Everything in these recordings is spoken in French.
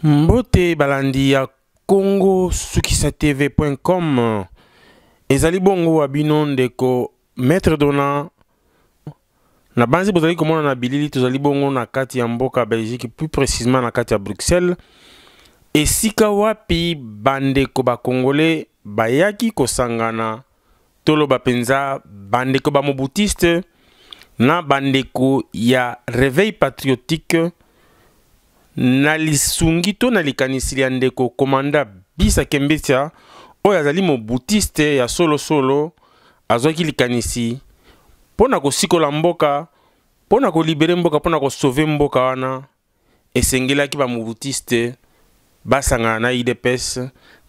Mbote balandi ya Congo sukisatv.com ezali bongo abino ndeko Maître Donald na banzi bozali komona na bilili tozali bongo na kati ya mboka Belgique, plus précisément na kati ya Bruxelles. Esika wapi bandeko ba Congolais bayaki kosangana toloba penza bandeko ba mobutiste na bandeko ya réveil patriotique na lisungi to na likanisili ya ndeko komanda Bisa Kembetia oyo azali mobutiste ya solo azwaki likanisi pona kosikola mboka, pona kolibere mboka, pona kosauve mboka wana. Esengelaki ba mobutiste basangana na UDPS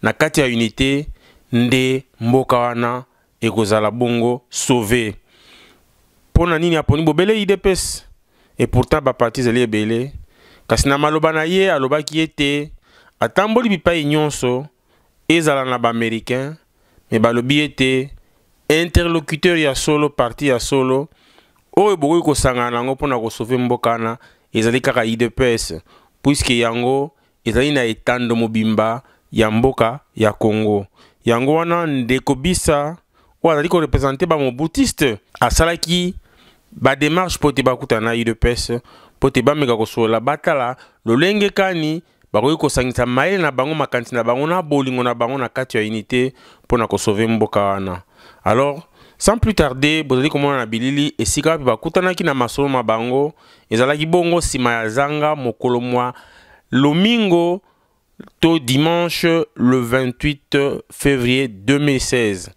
na kati ya unité nde mboka wana ekozala bongo sauvé. Pona nini aponi bobele UDPS et pourtant ba parti zali ebele kasi na maloba na ye alobaki ete atamboli bipai nyonso ezala na ba américain mais balobi ete interlocuteur ya solo parti ya solo oyo bokoki kosangana nango mpona kosauve mboka na ezali kaka UDPS puisque yango ezali na etando mobimba ya mboka ya Congo. Yango wana ndeko Bisa oyo azali korepresente ba mobutiste asalaki ba démarche po te bakuta na UDPS po te bameka kosola batala lolenge kani bakoki kosangisa mayele na bango makanisi na bango na bolingo na bango na kati ya unité mpona kosauve mboka wana. Alors, sans plus tarder, bozali komona na bilili esika wapi bakutanaki na masolo ma bango ezalaki bongo sima ya zanga mokolo mwa lomingo to dimanche le 28 février 2016.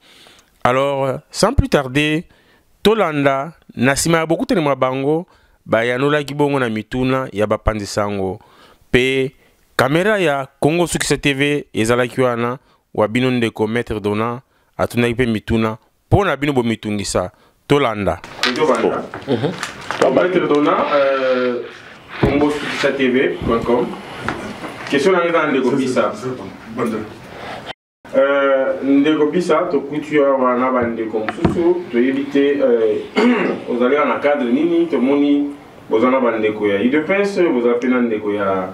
Alors, sans plus tarder, tolanda na sima ya bokutani mwa bango bayanolaki bongo na mituna ya bapanzisango pe kamera ya Congo Success TV ezalaki wana wabino ndeko Maître Donald atunaki pe mituna pona bino bo mitungisa tolanda. Maître Donald, Congo Success TV.com. Question na ndeko Bisa. Ndeko Bisa to kutua wana bandeko mususu to éviter ozali na cadre nini to moni bozana bandeko ya UDPS bozala pena ndeko ya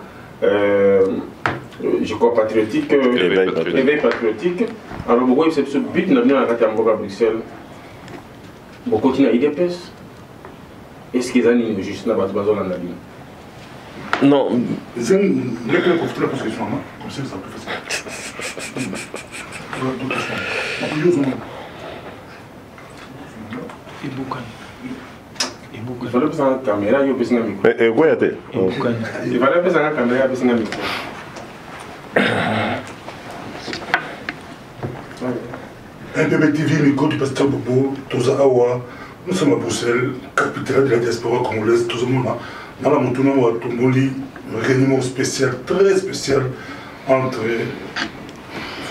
je crois patriotique, éveil patriotique. Alors pourquoi c'est ce but n'a bien arrêté en à Bruxelles? Beaucoup de IDPS. Est-ce qu'ils ont juste na base en Nabi? Non. C'est une lecture pour toute la position, comme ça c'est plus facile. Il fallait passer la caméra, il y a un micro. Et quoi était? Il fallait passer la caméra, il y a un micro. NPB TV, micro du pasteur Bobo, Toza Awa, nous sommes à Bruxelles, capitale de la diaspora congolaise, tout le monde dans la montagne, tout le monde, une réunion spéciale, très spéciale, entre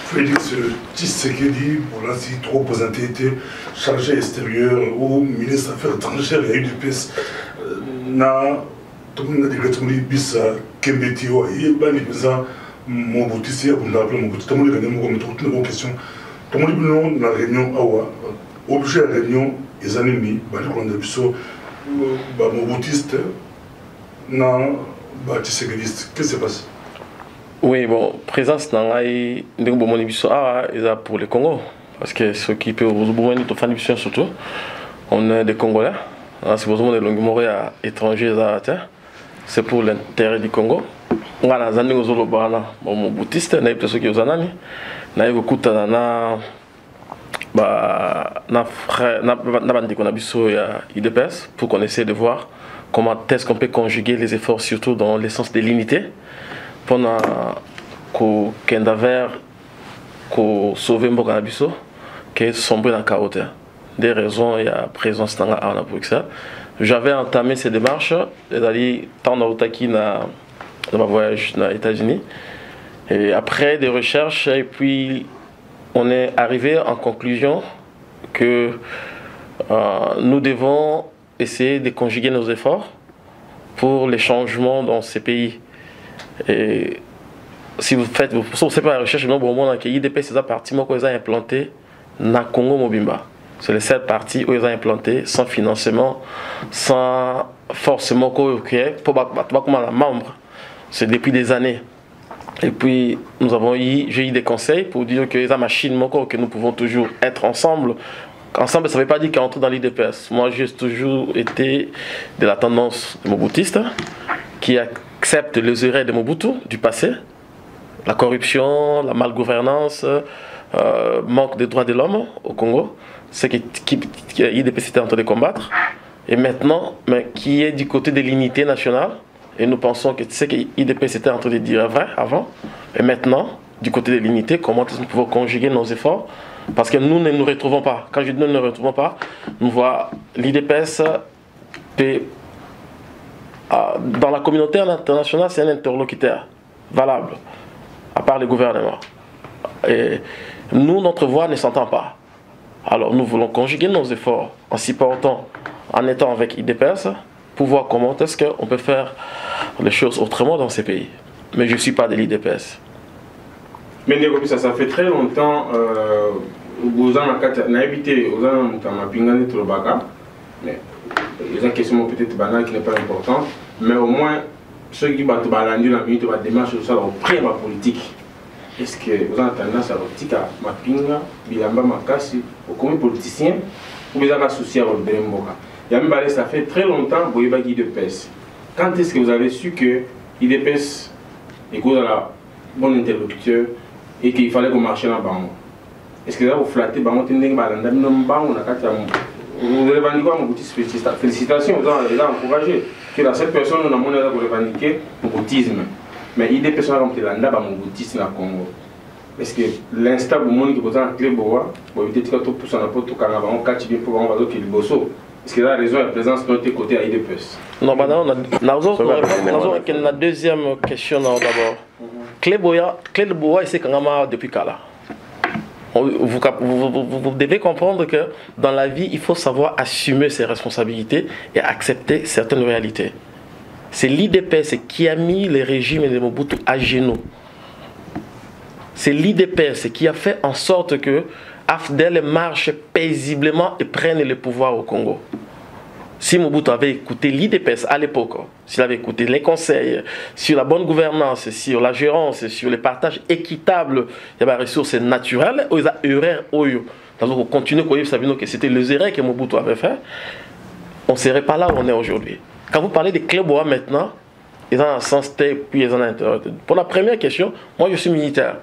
Félix Tshisekedi, pour l'instant trop représenté, était chargé extérieur ou ministre des Affaires étrangères et UDPS, tout le monde a dit que tout le monde Bisa Kembetia, et il y a mon boutiste, il y a mon boutiste, tout le monde a gagné une question. Tout le monde dans la réunion, objet de réunion, les ennemis, les biso, mon boutiste, non, Tshisekedi, qu'est-ce qui se passe? Oui, bon, présence dans la pour le Congo, parce que ceux qui peuvent vous surtout, on est des Congolais, c'est pour ça que les étrangers, c'est pour l'intérêt du Congo. On a des mon boutiste, on a des ceux qui ont des na ekuta na frère na biso ya UDPS pour qu'on essaie de voir comment est-ce qu'on peut conjuguer les efforts surtout dans l'essence de l'unité pendant qu'on kenda vers qu'on sauve mboka na biso que sombre dans carotte des raisons il y a présence dans la Bruxelles. J'avais entamé ces démarches d'aller tant dans Otaki dans ma voyage aux États-Unis. Et après des recherches, et puis on est arrivé en conclusion que nous devons essayer de conjuguer nos efforts pour les changements dans ces pays. Et si vous faites, vous savez pas la recherche, non, bon, on a IDP, c'est la partie où ils ont implanté na Congo Mobimba. C'est les 7 parties où ils ont implanté sans financement, sans forcément pour comme un membre. C'est depuis des années. Et puis, j'ai eu des conseils pour dire que la machine, que nous pouvons toujours être ensemble. Ensemble, ça ne veut pas dire qu'entrer dans l'IDPS. Moi, j'ai toujours été de la tendance moboutiste, qui accepte les erreurs de Mobutu du passé, la corruption, la malgouvernance, manque des droits de l'homme au Congo, ce que l'IDPS était en train de combattre. Et maintenant, mais qui est du côté de l'unité nationale, et nous pensons que ce que l'IDPS était en train de dire vrai avant, et maintenant, du côté de l'unité, comment nous pouvons conjuguer nos efforts, parce que nous ne nous retrouvons pas. Quand je dis nous ne nous retrouvons pas, nous voyons l'IDPS dans la communauté internationale, c'est un interlocuteur valable, à part le gouvernement. Et nous, notre voix ne s'entend pas. Alors nous voulons conjuguer nos efforts en s'y portant, en étant avec l'IDPS, pour voir comment est-ce qu'on peut faire les choses autrement dans ces pays. Mais je ne suis pas de l'IDPS. Mais ça fait très longtemps, vous avez habité, vous avez mais il y a une question peut-être banale qui n'est pas importante, mais au moins, ceux qui vont la démarche de ça, auprès de la politique, est-ce que vous avez tendance à l'optique à Mapinga, Bilamba Makasi, comme politicien, ou vous avez associé à Mboka? Il y a même ça fait très longtemps que vous avez l'IDPS. Quand est-ce que vous avez su que l'IDPS est la bonne interlocuteur et qu'il fallait qu'on marche dans le banc? Est-ce que vous flattez le banc? Vous revendiquez mon boutisme, félicitations, vous avez encouragé que la seule personne nous a montré pour revendiquer le boutisme. Mais il y a des personnes qui ont été là mon boutisme au Congo. Est-ce que l'instant où vous avez un clé bois, vous avez dit que tout ça n'a pas tout carnaval, on catch bien pour avoir qui est le bosso. Est-ce que la raison est la présence de notre côté à l'IDPS? Non, maintenant, on a la deuxième question d'abord. Clé de bois, c'est quand même depuis Kala. Vous devez comprendre que dans la vie, il faut savoir assumer ses responsabilités et accepter certaines réalités. C'est l'IDPS qui a mis le régime de Mobutu à genoux. C'est l'IDPS qui a fait en sorte que AFDEL marche paisiblement et prenne le pouvoir au Congo. Si Mobutu avait écouté l'IDPS à l'époque, s'il avait écouté les conseils sur la bonne gouvernance, sur la gérance, sur le partage équitable des ressources naturelles, il y a des erreurs. On continue à savoir que c'était les erreurs que Mobutu avait fait. On ne serait pas là où on est aujourd'hui. Quand vous parlez de Clébois maintenant, ils ont un sens puis ils ont un intérêt. Pour la première question, moi je suis militaire.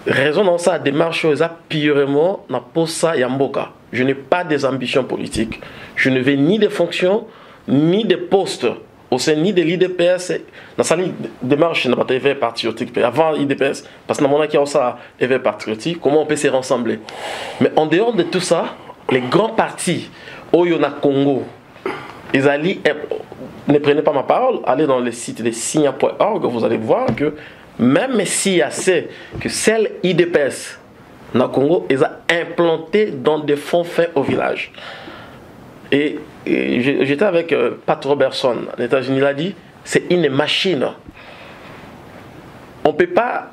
Raison dans sa démarche, ils ont purement na posa yamboka. Je n'ai pas des ambitions politiques. Je ne veux ni des fonctions, ni des postes au sein ni de l'IDPS. Dans sa démarche, je n'ai pas été patriotique. Avant l'IDPS, parce que dans mon cas, ça est patriotique, comment on peut se rassembler? Mais en dehors de tout ça, les grands partis, Oyona Congo, ils allaient, ne prenez pas ma parole, allez dans le site de signa.org, vous allez voir que même s'il y a que celle IDPS, dans le Congo, ils ont implanté dans des fonds faits au village. Et j'étais avec Pat Robertson, aux États-Unis, il a dit, c'est une machine. On ne peut pas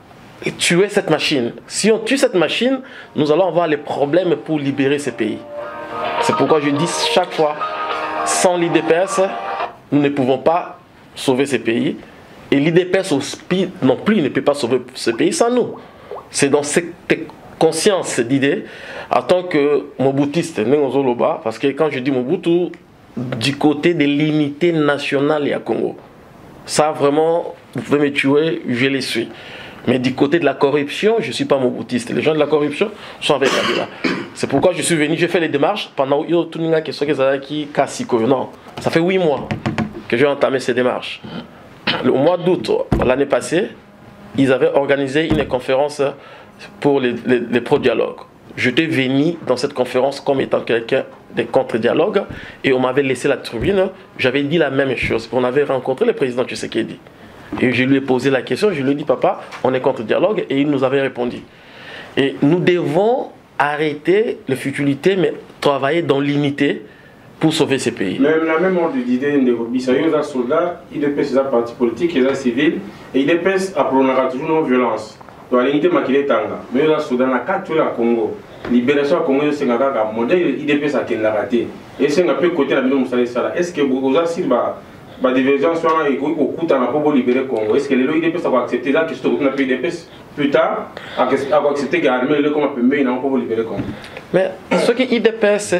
tuer cette machine. Si on tue cette machine, nous allons avoir les problèmes pour libérer ces pays. C'est pourquoi je dis chaque fois, sans l'IDPS, nous ne pouvons pas sauver ces pays. Et l'IDPS non plus ne peut pas sauver ce pays sans nous. C'est dans cette conscience d'idée, en tant que Mobutiste, parce que quand je dis Mobutu, du côté de l'unité nationale à Congo, ça vraiment, vous pouvez me tuer, je les suis. Mais du côté de la corruption, je ne suis pas Mobutiste. Les gens de la corruption sont avec Kabila. C'est pourquoi je suis venu, j'ai fait les démarches pendant non, ça fait 8 mois que j'ai entamé ces démarches. Au mois d'août, l'année passée, ils avaient organisé une conférence pour les pro-dialogues. J'étais venu dans cette conférence comme étant quelqu'un des contre-dialogues et on m'avait laissé la tribune. J'avais dit la même chose. On avait rencontré le président Tshisekedi. Et je lui ai posé la question, je lui ai dit, papa, on est contre-dialogue, et il nous avait répondu. Et nous devons arrêter les futilités, mais travailler dans l'unité pour sauver ces pays. Même la même ordre d'idée, il y a des soldats, il y a des partis politiques, il y a des civils, et il y a des toujours non-violence. Donc l'unité makile tanga, mais il y a des soldats qui ont Congo. Libération Congo, c'est un modèle IDPS qui est raté. Et c'est un peu côté de la Est-ce que vous avez la divergence est au coup pour libérer le Congo. Est-ce que les UDPS va accepter ça, que je trouve que UDPS plus tard va accepter que l'armée est comme un pour libérer le Congo? Mais ce qui IDPS,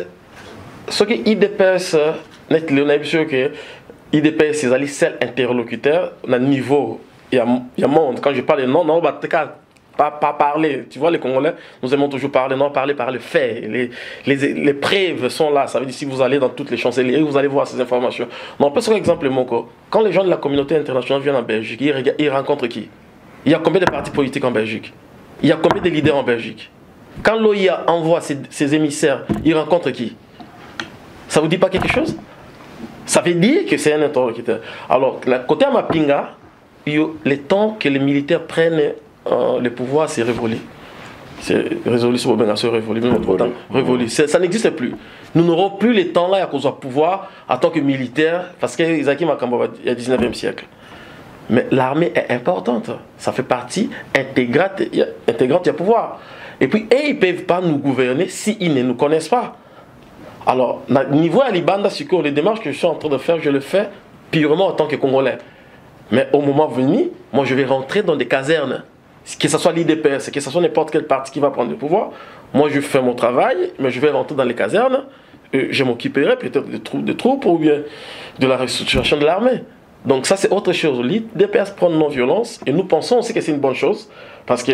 n'est sûr que IDPS, c'est le seul interlocuteur, au niveau, il y a monde, quand je parle de non, pas parler. Tu vois, les Congolais, nous aimons toujours parler, non, parler par le fait. Les preuves sont là. Ça veut dire si vous allez dans toutes les chancelleries, vous allez voir ces informations. Non, on peut prendre l'exemple, Moko. Quand les gens de la communauté internationale viennent en Belgique, ils rencontrent qui? Il y a combien de partis politiques en Belgique? Il y a combien de leaders en Belgique? Quand l'OIA envoie ses émissaires, ils rencontrent qui? Ça vous dit pas quelque chose? Ça veut dire que c'est un interlocuteur. Alors, côté Mapinga, le temps que les militaires prennent le pouvoir, c'est révolu. C'est résolu sur révolu. Ça n'existe plus. Nous n'aurons plus les temps là à cause du pouvoir en tant que militaire, parce que Isaki Makamba il y a 19e siècle. Mais l'armée est importante. Ça fait partie intégrante du pouvoir. Et puis, ils ne peuvent pas nous gouverner s'ils ne nous connaissent pas. Alors, niveau Alibanda, les démarches que je suis en train de faire, je le fais purement en tant que Congolais. Mais au moment venu, moi je vais rentrer dans des casernes. Que ce soit l'IDPS, que ce soit n'importe quel parti qui va prendre le pouvoir, moi je fais mon travail, mais je vais rentrer dans les casernes, je m'occuperai peut-être des troupes ou bien de la restructuration de l'armée. Donc ça c'est autre chose. L'IDPS prend non-violence et nous pensons aussi que c'est une bonne chose, parce que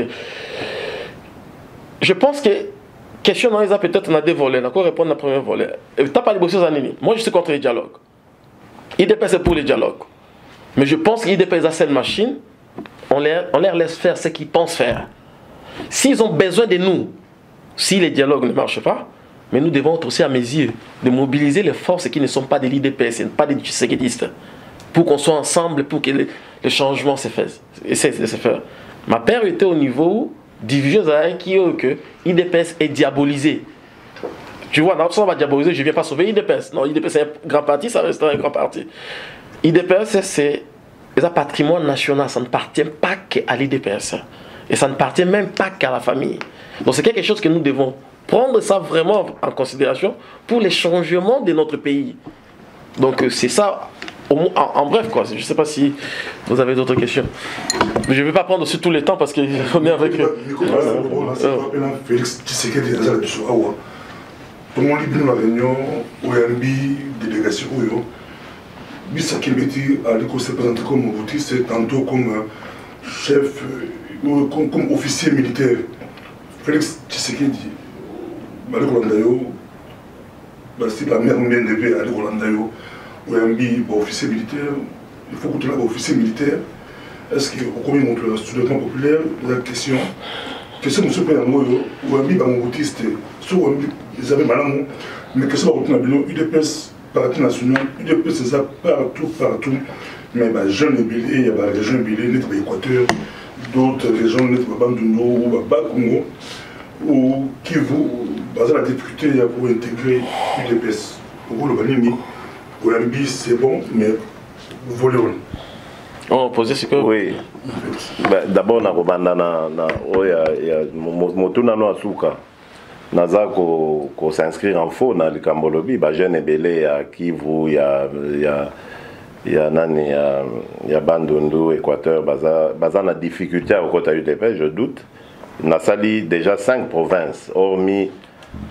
je pense que question dans les a peut-être on a des volets, d'accord, répondre à la première volet. Tu n'as pas négocié aux années. Moi je suis contre les dialogues. IDPS est pour les dialogues. Mais je pense que l'IDPS a cette machine. On leur laisse faire ce qu'ils pensent faire. S'ils ont besoin de nous, si les dialogues ne marchent pas, mais nous devons être aussi à mes yeux de mobiliser les forces qui ne sont pas de l'IDPS, pas des séquetistes, pour qu'on soit ensemble, pour que le changement se fasse. Ma père était au niveau division qui est que l'IDPS est diabolisé. Tu vois, dans on va diaboliser, je ne viens pas sauver l'IDPS. Non, l'IDPS est un grand parti, ça restera un grand parti. l'IDPS, c'est un patrimoine national, ça ne appartient pas qu'à l'IDPS. Et ça ne appartient même pas qu'à la famille. Donc c'est quelque chose que nous devons prendre ça vraiment en considération pour les changements de notre pays. Donc c'est ça, en bref quoi. Je ne sais pas si vous avez d'autres questions. Je ne vais pas prendre sur tout le temps parce qu'on est avec... Félix Tshisekedi aza biso awa. Tomoni bino na réunion oyambi délégation oyo. Bisa Kembeti a se présenté comme Mobutu, c'est tantôt comme chef, comme officier militaire. Félix Tshisekedi, Malik Rolandayo, c'est la mère bien élevée à Rolandayo, oyambi officier militaire. Il faut que tu aies officier militaire. Est-ce que au combien montre le soulèvement populaire la question M. Pénamoyo, oyambi Mobutu, ils avaient malin, mais que ça va retenir UDPS. Parti national, UDPS c'est ça partout. Mais les jeunes ébélés, il y a des régions ébélées, l'Équateur, d'autres régions, Bandundu ou Congo, ou Kivu, la difficulté pour intégrer UDPS. Pour le Banini, Oyambi c'est bon, mais vous voulez. On posait ce que. Oui. D'abord, il y a Motuna no Asuka. Naza ko s'inscrire en faux dans le Cambolobi, jeune ébélé à Kivu, il y a Bandundu, Équateur, baza na difficulté au côté UDPS, je doute. Na sali déjà 5 provinces, hormis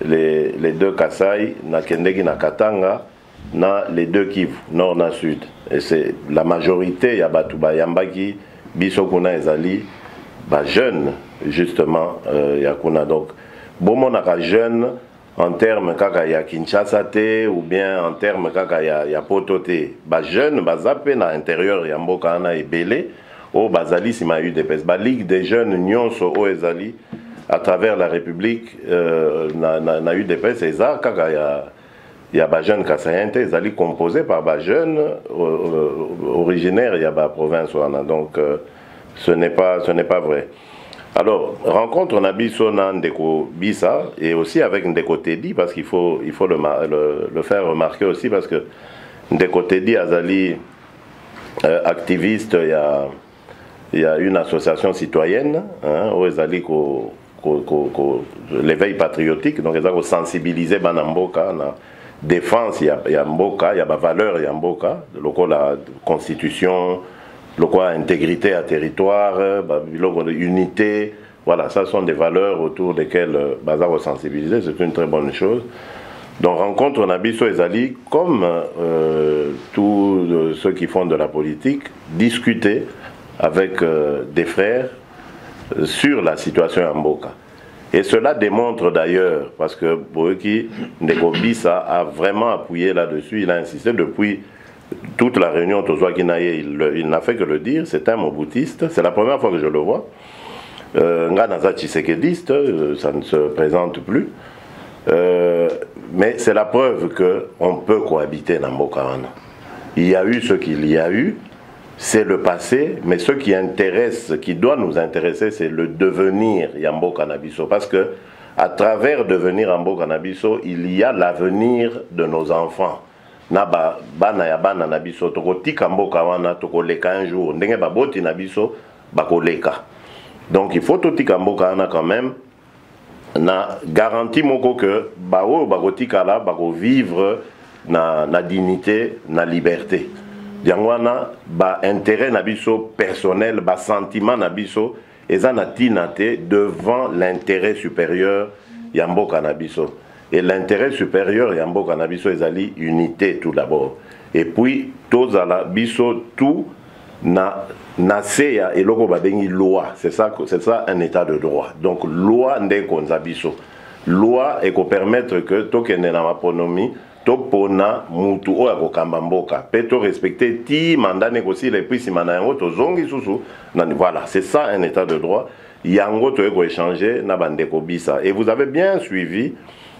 les 2 Kasai, na Kendegi, na Katanga, na les 2 Kivu, nord na sud. Et c'est la majorité, il y a Batuba Yambaki, Bisokuna Ezali, jeunes justement, il y a Kuna donc. Bon, on a jeune en termes kaka ya Kinshasa te ou bien en termes kaka ya Poto te. Jeune, zappé na intérieur ya mboka na ebele o bazali si ma UDPS. Ligue des jeunes nyonso o ezali à travers la République na UDPS eza kaka ya jeune kasayente ezali composé par jeunes originaires ya province wana. Donc ce n'est pas vrai. Alors, rencontre on a biso na Ndeko Bisa et aussi avec Ndeko Tedi parce qu'il faut le faire remarquer aussi parce que Ndeko Tedi Azali activiste, il y a une association citoyenne où Azali l'éveil patriotique donc ils ont sensibilisé Banamboka défense ya mboka, ya ba valeur ya mboka, la constitution, la intégrité à territoire, unité, voilà, ça sont des valeurs autour desquelles Bazar sensibiliser, c'est une très bonne chose. Donc rencontre Nabiso Ezali, comme tous ceux qui font de la politique, discuter avec des frères sur la situation à Mboka. Et cela démontre d'ailleurs, parce que Boeki Ndekobisa a vraiment appuyé là-dessus, il a insisté depuis toute la réunion il n'a fait que le dire, c'est un moboutiste, c'est la première fois que je le vois. Nganaza Tshisekediste, ça ne se présente plus. Mais c'est la preuve qu'on peut cohabiter dans Mboka. Il y a eu ce qu'il y a eu, c'est le passé, mais ce qui intéresse, qui doit nous intéresser, c'est le devenir Yambo Canabiso. Parce que à travers devenir Yambo Canabiso, il y a l'avenir de nos enfants. Naba bana ya bana nabiso toko tika mboka wana toko leka un jour ndenge baboti nabiso bako leka. Donc il faut to tika mboka wana quand même na garantie moko que bao bako tika la bako vivre na dignité, na liberté. Diangwana ba intérêt nabiso personnel, ba sentiment nabiso eza na tinate devant l'intérêt supérieur yambo canabiso. Et l'intérêt supérieur yambo canabiso ezali unité tout d'abord. Et puis tous ala biso tout na seya eloko babengi loi. C'est ça un état de droit. Donc loi nde konza biso. Loi et ko permettre que tokende na maponomi topona mutu oya kokamba mboka pe to respecter ti mandat négocier les prix simana yango to zongi susu voilà, c'est ça un état de droit. Yango to eko échanger na bandeko bisa. Et vous avez bien suivi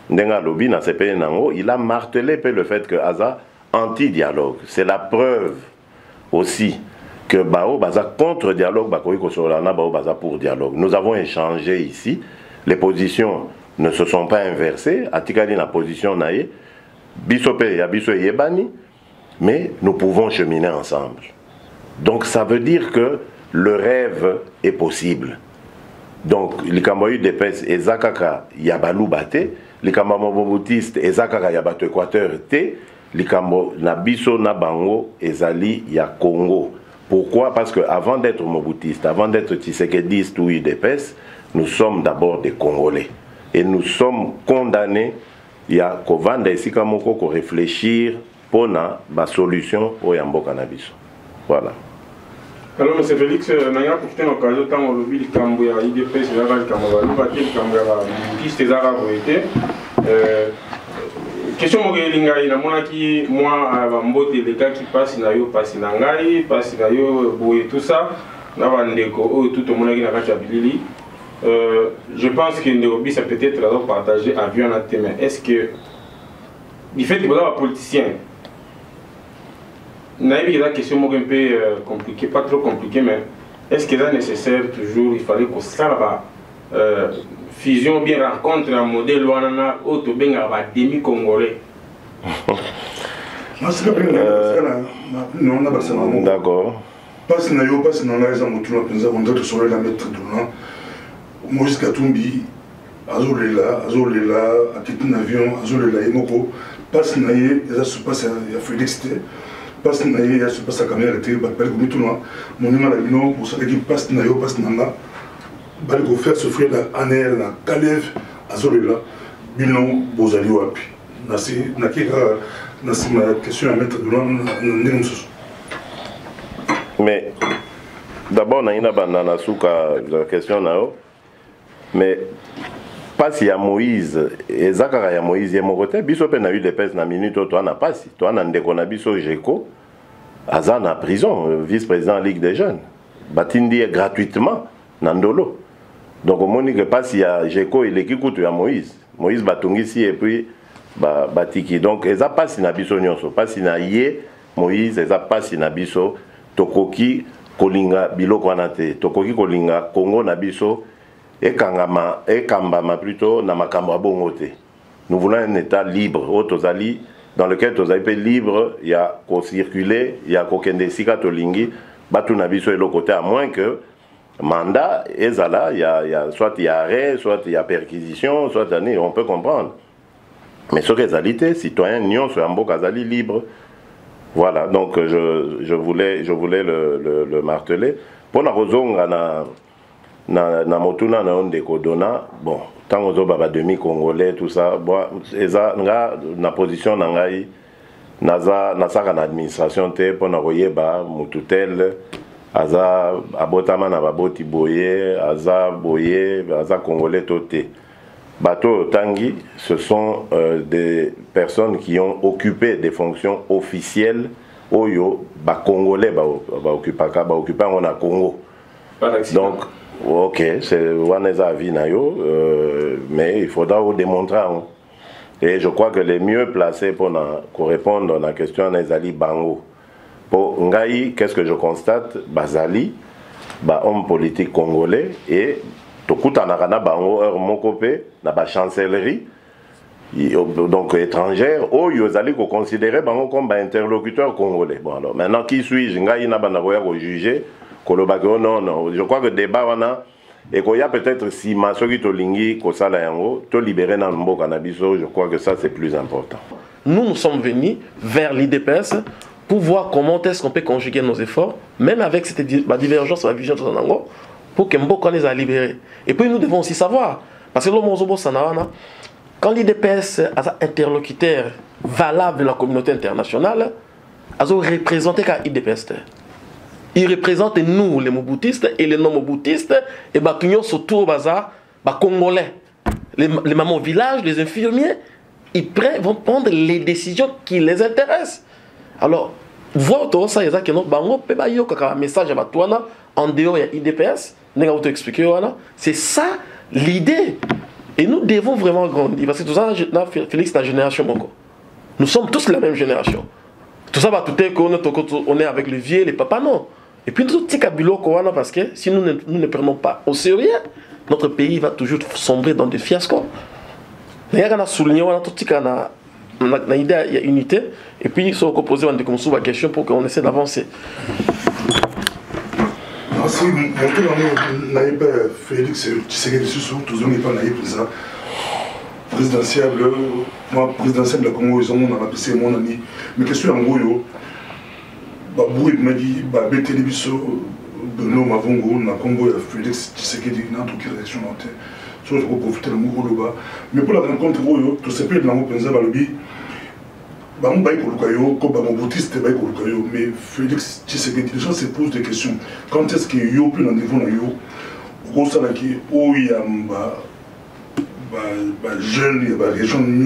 ndenga lobi na CPN nango, il a martelé pe le fait que Aza anti-dialogue. C'est la preuve aussi que bao baza contre dialogue bakoyi ko solana bao baza pour dialogue. Nous avons échangé ici, les positions ne se sont pas inversées, atikali na position naie Bisope ya biso yebani, mais nous pouvons cheminer ensemble. Donc ça veut dire que le rêve est possible. Donc les Kamboyi d'Epes et Zakaka yabalou bate, les Kamboboutiste et Zakaka yabato Équateur te, les Kambo na biso na bango ezali ya Congo. Pourquoi? Parce que avant d'être moboutiste, avant d'être tshisekediste ou UDPS, nous sommes d'abord des Congolais. Et nous sommes condamnés. Il y a Kovanda ici comme on réfléchir pour la solution au Yambo Cannabis. Voilà. Alors, M. Félix, nous avons profité de l'occasion de lobby du Cambouya, IDPS, le Cambouya, le Cambouya, les Arabes question mogelinga ina mona ki moi bambote les gars qui passent na yo passe na ngai passe na yo boye tout ça na bandeko o tout le monde qui na kacha bilili. Je pense que Nderobi ça peut-être partager avion à thème. Est-ce que du fait que vous êtes un politicien, il y a une question un peu compliquée, pas trop compliquée, mais est-ce que c'est nécessaire toujours, il fallait qu'on s'arrête fusion bien rencontre un modèle ou un autre demi-congolais? D'accord. Parce que nous avons la maître Moïse Katumbi, Azolela, a quitté un avion, Azolela et Moko, passe naïe, il se passe à Félix, passe naïe, il se passe à Caméra, il va pas le tournoi, mon numéro de pour ça qui passe naïe, passe nana, va le faire souffrir la Anel, la Kalev, Azolela, bilan, Bozali Wapi. Nasi ma question à mettre de l'an, mais d'abord, na ina banana souka la question nao. Mais pas si ya Moïse et Zakara ya Moïse et Mokote, biso pe na eu des pèses na minute toi na pas, toi na ndeko na biso Jeko, Aza na prison, vice-président Ligue des jeunes. Batindi gratuitement nandolo. Donc au moni que pas si ya Jeko il écoute ya Moïse. Moïse batungisi et puis batiki. Donc eza pas si na biso nyonso, pas si na ye Moïse, eza pas si na biso tokoki kolinga biloko wana te, tokoki kolinga Congo na biso et kambama plutôt na makambo abongote. Nous voulons un état libre, Otozali, dans lequel Tozali peut libre, il y a qu'au circuler, il y a qu'au kende sika tolingi, batu na biso et l'autre côté, à moins que mandat, ezala, soit il y a arrêt, soit il y a perquisition, soit on peut comprendre. Mais ce réalité, citoyen, Nyon, sur Mboka Zali libre. Voilà, donc je voulais le marteler. Pour la raison, na motuna na onde kodona, bon, tant aux baba demi congolais, tout ça, bon, na position na ngai, naza na administration te, pour na royeba, mututel, aza abotama na baboti boye, aza boye, aza congolais toté. Bateau Tangi, ce sont des personnes qui ont occupé des fonctions officielles. Oyo, ba Congolais, ba occupant on a Congo. Donc, ok, c'est Waneza Avinayo, mais il faudra vous démontrer. Hein. Et je crois que les mieux placés pour répondre à la question Nezali Bango. Pour Ngaï, qu'est-ce que je constate? Bazali, homme politique congolais et Tokuta Narana Bango, Mokopé, na chancellerie, donc étrangère, où ils allaient considérer Bango comme interlocuteur congolais. Bon, alors maintenant, qui suis-je? Ngaï n'a pas jugé, non. Je crois que le débat, et qu'il y a peut-être si Masogi Tolingi, Kosala Yango, to libérer dans le mot cannabiso, je crois que ça c'est plus important. Nous sommes venus vers l'IDPS pour voir comment est-ce qu'on peut conjuguer nos efforts, même avec cette divergence, la vision de Sanango, pour que Mboko les a libérés. Et puis nous devons aussi savoir, parce que l'Omozobo Sanawana, quand l'IDPS est un interlocuteur valable de la communauté internationale, ils représentent l'IDPS. Ils représentent nous, les Mobutistes et les non-Mobutistes, et qui sont autour des Congolais. Les mamans au village, les infirmiers, ils vont prendre les décisions qui les intéressent. Alors, votre ça, c'est un message à toi en dehors de l'IDPS. C'est ça l'idée. Et nous devons vraiment grandir. Parce que tout ça, Félix, c'est la génération. Nous sommes tous la même génération. Tout ça va tout être qu'on est avec les vieux, les papas, non. Et puis nous sommes parce que si nous ne prenons pas au sérieux, notre pays va toujours sombrer dans des fiascos. Il y a souligné une idée, il y a unité. Et puis il faut poser une question pour qu'on essaie d'avancer. Si mon naïf Félix Tshisekedi Susu, tous les pas naïf présidentiel, moi présidentiel de la Congo, ils ont appelé mon ami. Mais question en gros, Baboué m'a dit, télévision de nos Mavongo, na Congo, Félix Tshisekedi, dans toute élection nantais. Je vais profiter de mon gros. Mais pour la rencontre, tout ce pays de la Mopenza, Balobi, mais Félix Tshisekedi, les gens se posent des questions. Quand est-ce qu'il y a plus dans le niveau où il y a des jeunes, il y a des régions, il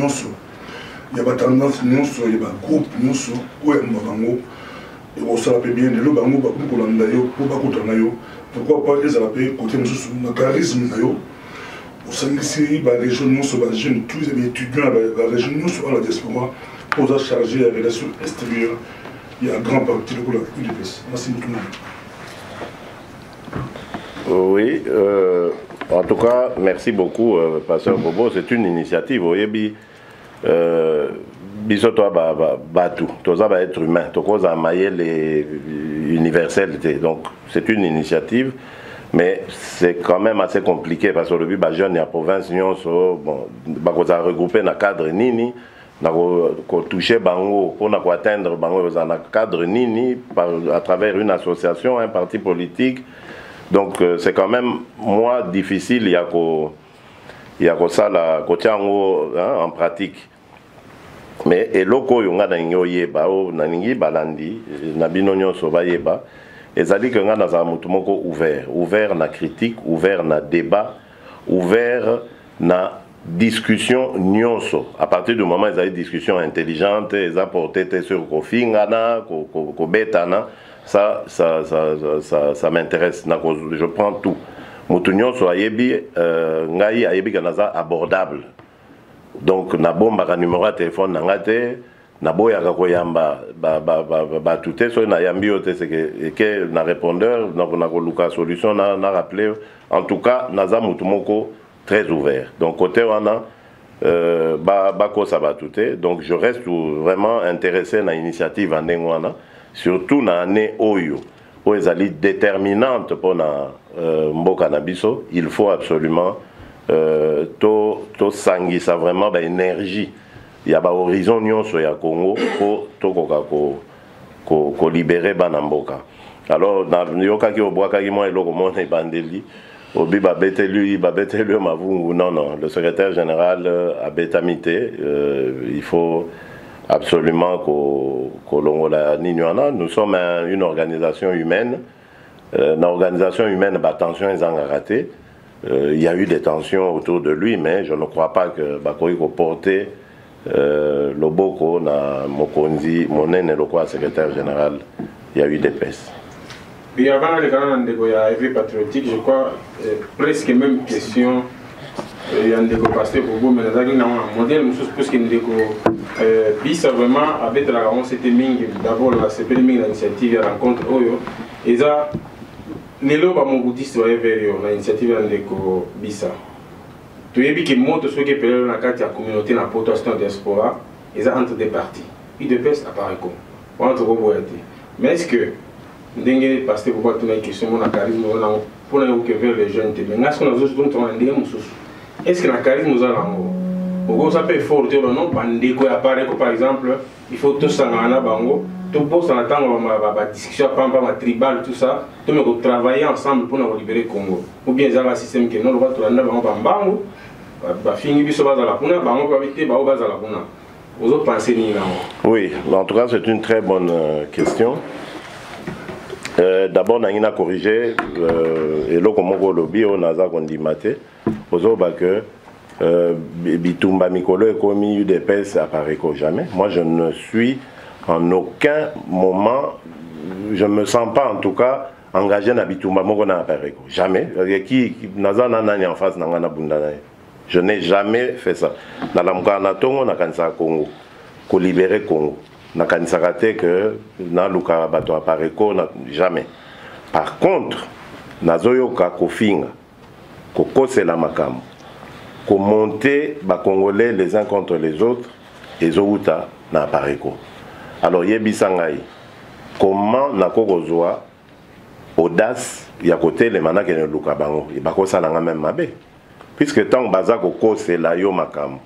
y a des tendances, il y a des groupes, où il y a des et on s'appelle bien, les gens pourquoi pas les appeler côté de charisme, au sein de la région, les jeunes, tous les étudiants, la région, la diaspora. Pour charger la relation extérieure, il y a un grand parti de l'UDPS. Merci beaucoup. Oui, en tout cas, merci beaucoup, Pasteur Bobo. C'est une initiative. Vous voyez, bisoto batu, toza ba être humain, tokoza mailler les universalités. Donc, c'est une initiative. Mais c'est quand même assez compliqué parce que le but, jeune et la province, bon, va regrouper dans le cadre Nini. Pour toucher Bango, pour atteindre Bango dans un cadre Nini, à travers une association, un parti politique. Donc c'est quand même moi difficile, il y a ça là, en pratique. Mais et loko yonga na yeba o na ningi balandi na binonyo soba yeba ezali que nga dans un mutumoko ouvert na critique, ouvert na débat, ouvert na discussion nyonso. À partir du moment où ils ont une discussion intelligente, ils ont porté sur Kofingana, Kobetana, ça m'intéresse. Je prends tout. Mutu nyonso ayebi, ngai ayebi kanaza abordable. Donc na bomba ka numéro de téléphone na ngate, na boya ka koyamba ba tuté so na yambi ote c'est que na répondeur, na ko luka solution na rappeler. En tout cas, naza mutu moko très ouvert. Donc côté wana bako sabatouté. Donc je reste vraiment intéressé dans l'initiative en wana, surtout dans l'année Oyo, où ils allaient déterminante pour na mboka na biso. Il faut absolument to sangi ça vraiment d'énergie il y a un horizon nyonso ya Congo pour libérer Banamboka. Alors, yoka ki obwaka ki moi eloko mona ibandeli, obi babete lui mavungu. Non, non, le secrétaire général a bétamité. Il faut absolument qu'on longola ninyana. Nous sommes une organisation humaine. L'organisation humaine, tension est raté. Il y a eu des tensions autour de lui, mais je ne crois pas que Bakoïko portait Loboko, Mokonzi, Monen et le secrétaire général. Il y a eu des pestes. Et avant le canal de AFP patriotique, je crois presque même question. Il y a un déco pasteur pour vous, mais il y a un modèle, une chose plus qu'une déco. Bisa vraiment, avec la rencontre, c'était d'abord la CP l'initiative, la rencontre Oyo. Et ça, les lois mon bouddhiste vers l'initiative de Bisa. Tu as vu que moi, tout ce qui est dans la carte de la communauté, dans la protestant diaspora, ils ont entre des partis. Ils de peste apparaît comme. Entre mais est-ce que, dengue pasteur pour voir une question, mon charisme, pour vers les jeunes, mais est-ce qu'on a besoin de est-ce que le charisme nous a l'ango? Ça peut fort, non, par exemple, il faut tout ça dans la bango. Tout le monde attend la discussion, la tribal, tout ça. Tout le monde travailler ensemble pour nous libérer le Congo. Ou bien il y a un système qui est non, on va tout le monde oui, en tout cas, c'est une très bonne question. D'abord, on a corrigé, et là, comme on lobby, on a condimate, que Bitumba Mikolo est commis UDPS apparaît jamais. Moi, je ne suis en aucun moment, je ne me sens pas en tout cas engagé dans Bitumba Mokona apparaît jamais. Qui n'a en face n'a je n'ai jamais fait ça. Dans la Mokana Tongo, on a kanisa Congo, qu'on libérer Congo. On a kanisa raté que dans le Karabato apparaît jamais. Par contre, Nazoyoka Kofinga, Kokose la Makam, qu'on monter les Congolais les uns contre les autres, et Zouta n'a apparaît. Alors, Yebisangaï, comment Nakogozoa, audace, il y a côté les manas qui ne louent pas, et Bakosa n'a même mabé. Puisque tant que Bazako Kose la yo makam,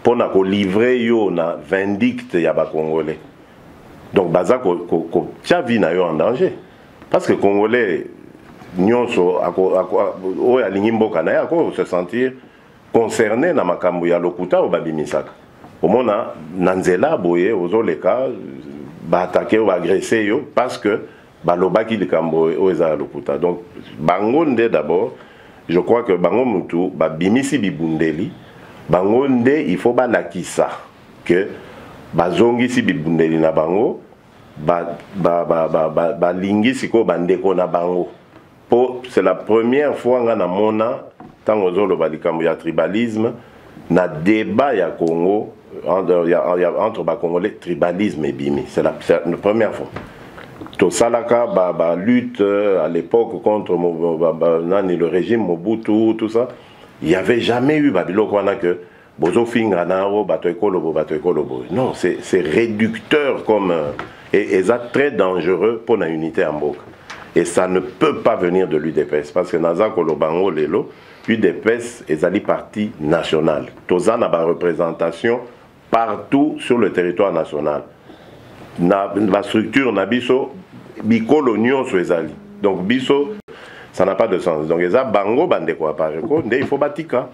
pour nous livrer yo na vindicte ya ba Congolais. Donc Bazako tia vie na yo en danger. Parce que Congolais, nyonso o ya lingimboka na ya ko se sentir concerné na makambo ya lokuta ou babimisaka. Au mona nanzela boye ozoleka ba attaquer ou agresser yo parce que balobaki likambo o eza lokuta. Donc bangonde d'abord, je crois que bango mutu ba bimisi bibundeli, bangonde il faut ba lakisa que bazongi si bibundeli na bango ba lingisi ko bandeko na bango. C'est la première fois que mona tant ozolo ba likambo ya tribalisme na débat ya Congo entre ba Congolais tribalisme et bimi. C'est la première fois. Salaka lutte à l'époque contre le régime Mobutu, tout ça. Il n'y avait jamais eu que Bozo Finga Nao, Batoekolobo. Non, c'est réducteur comme. Et ça très dangereux pour la unité en Boka. Et ça ne peut pas venir de l'UDPS. Parce que Naza Kolobango Lelo, l'UDPS est un parti national. Toza n'a pas représentation partout sur le territoire national. La structure n'a biso bikolo nyonso ezali. Donc biso ça n'a pas de sens. Donc eza bango bande ko apareko nde il faut batika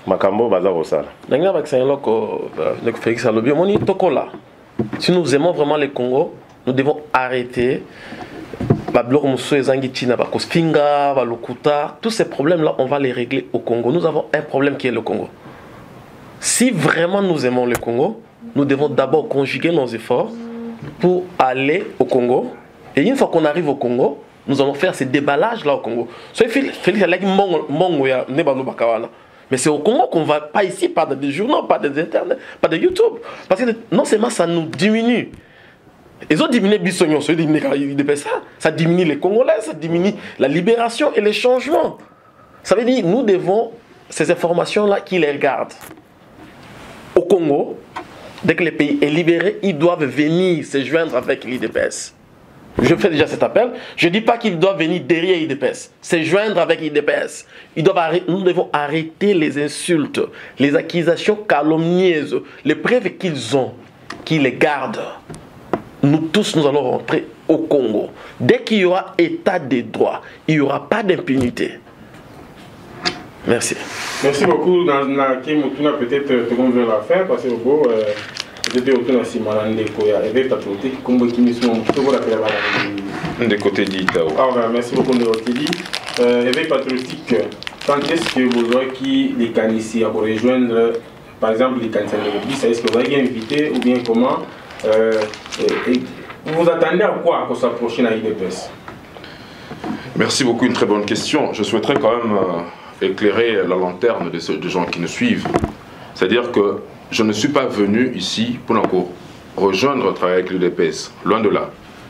makambo baza kosala. Ndanga vaccin loko le Félix Alobi moni tokola. Si nous aimons vraiment le Congo, nous devons arrêter Bablo Mousso ezangi tina ba kosfinga ba lokuta, tous ces problèmes là on va les régler au Congo. Nous avons un problème qui est le Congo. Si vraiment nous aimons le Congo, nous devons d'abord conjuguer nos efforts pour aller au Congo. Et une fois qu'on arrive au Congo, nous allons faire ces déballages là au Congo. Mais c'est au Congo qu'on va, pas ici, pas des journaux, pas des internet, pas de YouTube. Parce que non seulement ça nous diminue. Ils ont diminué Bissognon, ça diminue les Congolais, ça diminue la libération et les changements. Ça veut dire nous devons, ces informations-là, qui les regardent. Au Congo, dès que le pays est libéré, ils doivent venir se joindre avec l'IDPS. je fais déjà cet appel, je ne dis pas qu'ils doivent venir derrière IDPS, c'est joindre avec IDPS. Nous devons arrêter les insultes, les accusations calomnieuses, les preuves qu'ils ont, qu'ils les gardent. Nous tous, nous allons rentrer au Congo. Dès qu'il y aura état de droit, il n'y aura pas d'impunité. Merci. Merci beaucoup. Dans la peut-être tout le monde veut la faire parce que j'étais autour de Simalande Koya et avec patriotique comme qui sont tout la des côtés d'Itao. Merci beaucoup de votre dit. Éveil patriotique, quand est-ce que vous aurez qui les canisiers à rejoindre par exemple les canisiers de l'Église? Est-ce que vous avez invité ou bien comment vous attendez à quoi pour s'approcher à l'IDPS? Merci beaucoup, une très bonne question. Je souhaiterais quand même éclairer la lanterne des gens qui nous suivent. C'est-à-dire que je ne suis pas venu ici pour encore rejoindre travailler avec l'UDPS. Loin de là.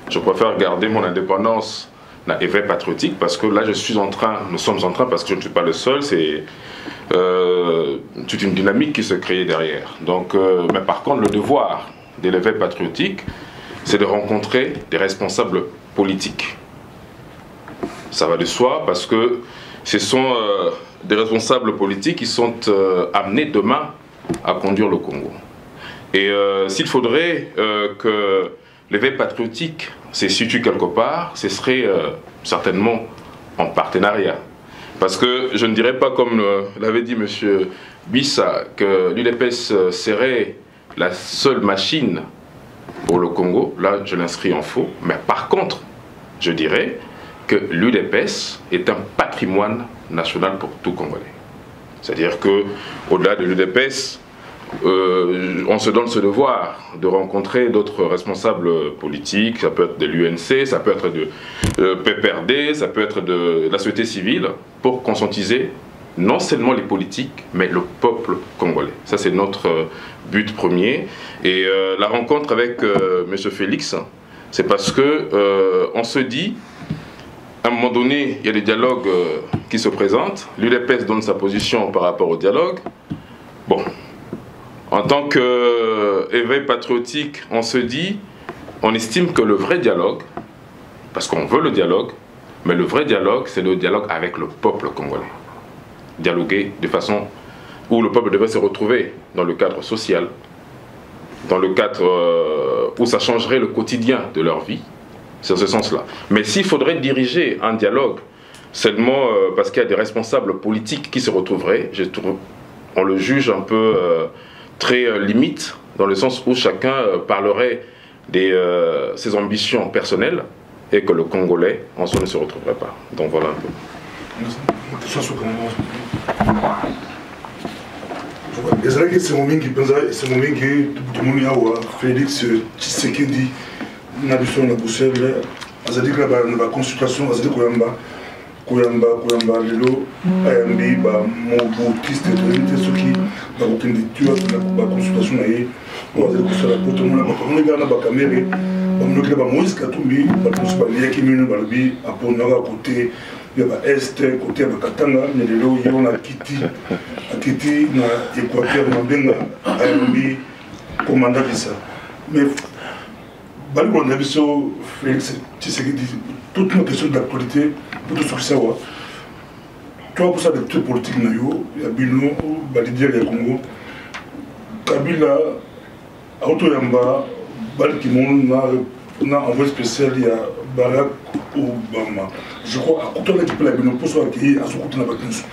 Je préfère garder mon indépendance dans l'éveil patriotique parce que là, nous sommes en train, parce que je ne suis pas le seul, c'est toute une dynamique qui se crée derrière. Donc, mais par contre, le devoir de l'éveil patriotique, c'est de rencontrer des responsables politiques. Ça va de soi parce que ce sont des responsables politiques qui sont amenés demain à conduire le Congo. Et s'il faudrait que l'éveil patriotique se situe quelque part, ce serait certainement en partenariat. Parce que je ne dirais pas, comme l'avait dit M. Bissa, que l'UDPS serait la seule machine pour le Congo. Là, je l'inscris en faux. Mais par contre, je dirais que l'UDPS est un patrimoine national pour tout Congolais. C'est-à-dire qu'au-delà de l'UDPS, on se donne ce devoir de rencontrer d'autres responsables politiques, ça peut être de l'UNC, ça peut être de PPRD, ça peut être de la société civile, pour conscientiser non seulement les politiques, mais le peuple congolais. Ça, c'est notre but premier. Et la rencontre avec M. Félix, c'est parce que on se dit, à un moment donné, il y a des dialogues qui se présentent. L'UDPS donne sa position par rapport au dialogue. Bon, en tant qu'éveil patriotique, on se dit, on estime que le vrai dialogue, parce qu'on veut le dialogue, mais le vrai dialogue, c'est le dialogue avec le peuple congolais. Dialoguer de façon où le peuple devrait se retrouver dans le cadre social, dans le cadre où ça changerait le quotidien de leur vie. C'est dans ce sens-là. Mais s'il faudrait diriger un dialogue seulement parce qu'il y a des responsables politiques qui se retrouveraient, on le juge un peu très limite, dans le sens où chacun parlerait de ses ambitions personnelles et que le Congolais en soi ne se retrouverait pas. Donc voilà un peu. C'est mon Félix Tshisekedi na biso na Bruxelles azali ka ba na consultation azali koyamba lelo ayambi ba mo triste de soki ba kokende tuwa ba consultation na ye azali kosala poto mona ba komona gana ba kamere ba mnokela ba Moïse Katumbi ba konsu ba liaki mino ba lobi apona ka côté ya ba est côté ba Katanga ne lelo yo na akiti na Équateur na benga ayambi commandant Bissa. Mais Balou on a vu sur Félix Tshisekedi toute une question d'actualité pour tout ce que ça va. Toi pour ça des trucs politiques nayo, il y a Bino, Balidia le Congo, Kabila, Autoyamba, Bal Kimon na envoyé spécial il y a Barack Obama. Je crois à Koutana qui peut la Bino pour soit accueilli à ce Koutana Bakins.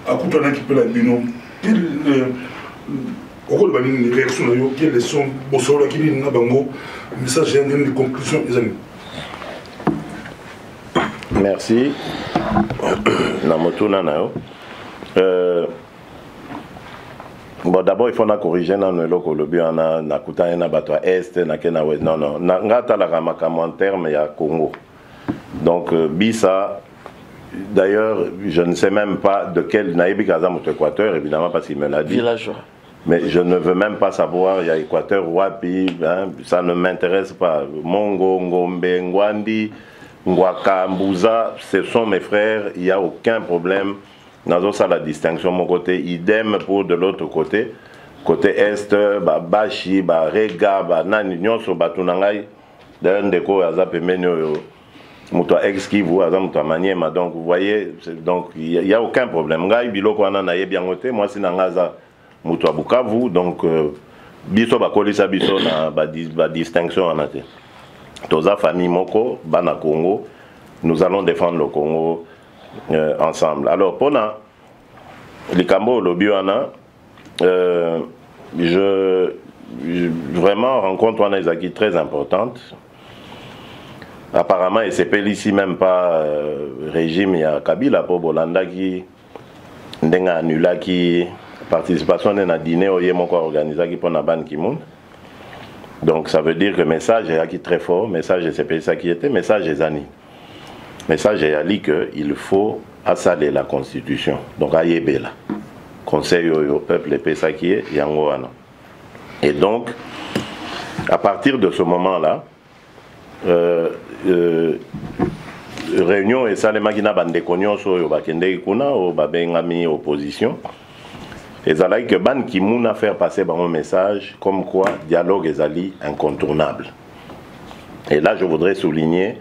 À Koutana qui peut la Bino. Au rôle de la réaction, quelles sont les choses qui viennent à Bango, message et une conclusion, les amis. Merci. Bon, d'abord, il faut corriger dans le local, le but, on a coûté un abattoir est, non, non, ngata la en terme, il y a Congo. Donc, Bissa. D'ailleurs, je ne sais même pas de quel Naïbi Kazam au Équateur, évidemment, parce qu'il me l'a dit. Villageois. Mais je ne veux même pas savoir, il y a Équateur, Wapi, hein, ça ne m'intéresse pas. Mongo, Ngombe, Ngwandi, Ngwaka, Mbouza, ce sont mes frères, il n'y a aucun problème. Dans ça, la distinction, mon côté, idem pour de l'autre côté. Côté Est, Bashi, Rega, Nani, Nyonso, Batunangai. d'ailleurs ndeko aza pembeni oyo moto ex Kivu aza moto Maniema, donc vous voyez, donc il y a aucun problème. Ngai biloko wana na yebi yango te, moi si nanga aza moto Bukavu, donc biso bakolisa biso na ba distinction wana te. Toza famille moko bana Congo, nous allons défendre le Congo ensemble. Alors pour na likambo lobi wana vraiment rencontre wana ezaki très importante. Apparemment il s'appelle ici même pas régime ya Kabila pour Bolanda qui ndenga annula qui participation na dîner oye moko organisé qui pour na Ban Ki-moon. Donc ça veut dire que le message est très fort, message c'est ça qui était, message est Zani. Message est ali que il faut assaler la constitution. Donc ayebela. Conseil au peuple et ça qui est yangoana. Et donc à partir de ce moment-là réunion et ça les magina bande konyoso yo bakende kuna o babengami opposition. Et ça là que Ban Ki-moon a fait passer un message comme quoi dialogue est incontournable. Et là je voudrais souligner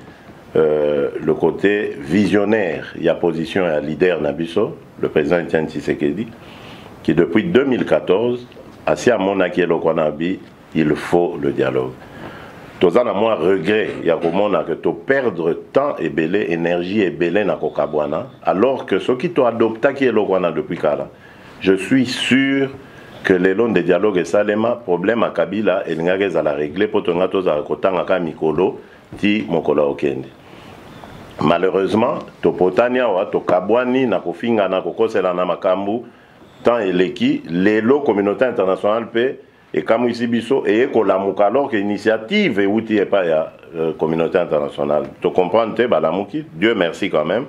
le côté visionnaire. Il y a position et leader Nabiso, le président Etienne Tshisekedi, qui depuis 2014 a si à mon akielokwanabi, il faut le dialogue. Tous en moins regret, il y a comment que tu perdre temps et belé, énergie et belé na kokabwana, alors que ceux qui t'ont adopté qui est le depuis Kala. Je suis sûr que les longs de dialogue et salema problème à Kabila et l'ingagez à la régler pour ton gatos à kotanga mikolo ti mokola okende. Malheureusement, to potania wa to kabwani na kofinga na kokosela na makambu tant eleki lelo communauté internationale pe et comme ici biso et ekolamuka alors que initiative et outil est pas ya communauté internationale. Tu comprends te balamuki, Dieu merci quand même.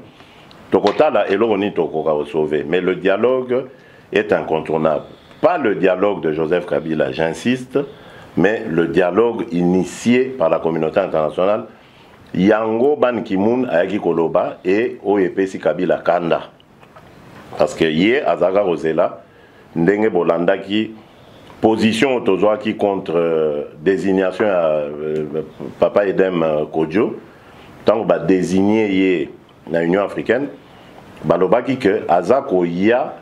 Tokotala eloni tokoka sauver, mais le dialogue est incontournable. Pas le dialogue de Joseph Kabila, j'insiste, mais le dialogue initié par la communauté internationale. Yango Ban Ki-moon ayaki koloba et OEPC Kabila Kanda. Parce que hier, Azaga Rosela, Ndenge Bolanda qui position autozoa qui contre désignation à Papa Edem Kodjo, tant que désigné dans l'Union africaine, balobaki que Azako ya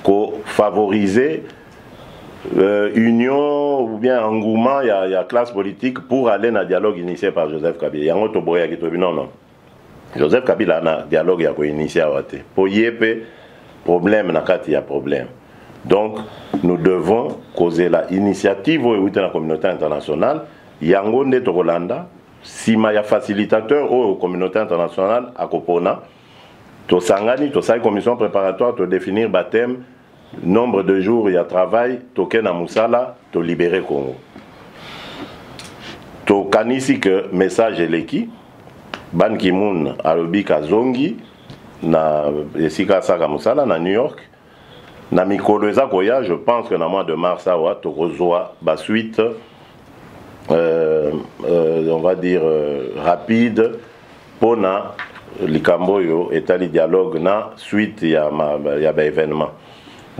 ko favoriser union ou bien engouement il y a classe politique pour aller dans le dialogue initié par Joseph Kabila. Yango to boya ki to non. Joseph Kabila na dialogue ya ko initié awate. Po yepé problème na kati ya problème. Donc nous devons causer la initiative au de la communauté internationale. Yango nde to Rolanda sima ya facilitateur au communauté internationale à Kopona. To sangani to sa commission préparatoire to définir baptême. Nombre de jours il y a travail, token à Moussala, to libérer Congo. To kanisi que message eleki, Ban Ki-moon alobi kazongi na esika saka Moussala na New York. Na mikolo eza koya, je pense que na mois de mars awa to rezoa ba suite on va dire rapide pona likamboyo etali dialogue na suite ya ba événement.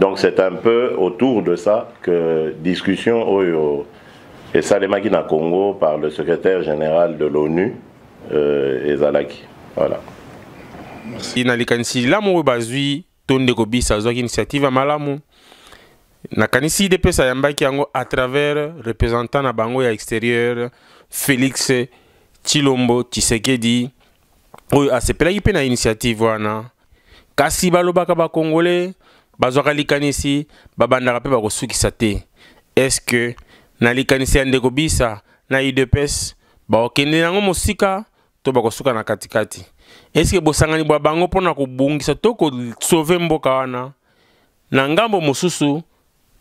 Donc c'est un peu autour de ça que discussion Oyo et Salemaki na Congo par le secrétaire général de l'ONU et Zalaki. Voilà. Merci. Na likanisi lamu bazui tonde ko bisa zo initiative malamu. Na kanisi de pesa yambaki yango à travers représentant na bango ya extérieur Félix Tshilombo Tshisekedi oyo asepelaki pe na initiative wana. Kasi balobaka ba Congolais bazwaka likanisi babandaka pe bakosukisa te. Est-ce que na likanisi ya ndeko bisa na UDPS baokende nango mosika to bakosuka na katikati? Est-ce que bosangani bwa bango pona kobungisa to ko sauver mboka wana na ngambo mosusu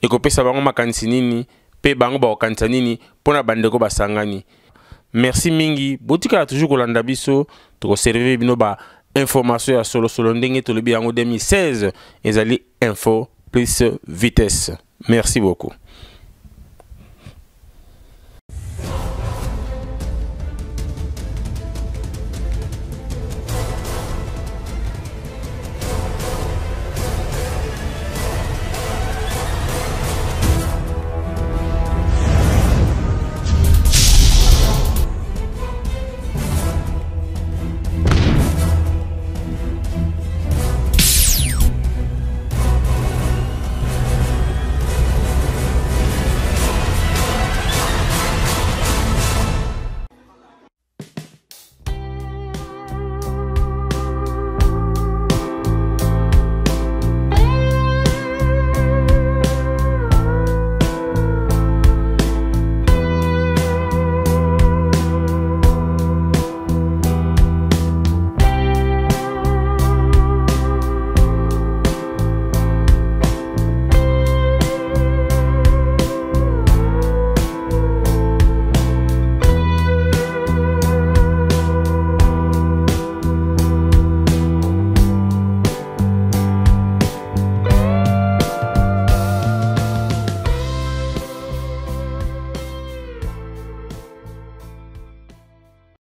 ekopesa bango makanisi nini pe bango baokanisa nini pona bandeko basangani? Merci mingi, botika toujours kolanda biso to ko servir bino ba information ya solo solo ndenge tolobi yango 2016 ezali info plus vitesse. Merci beaucoup.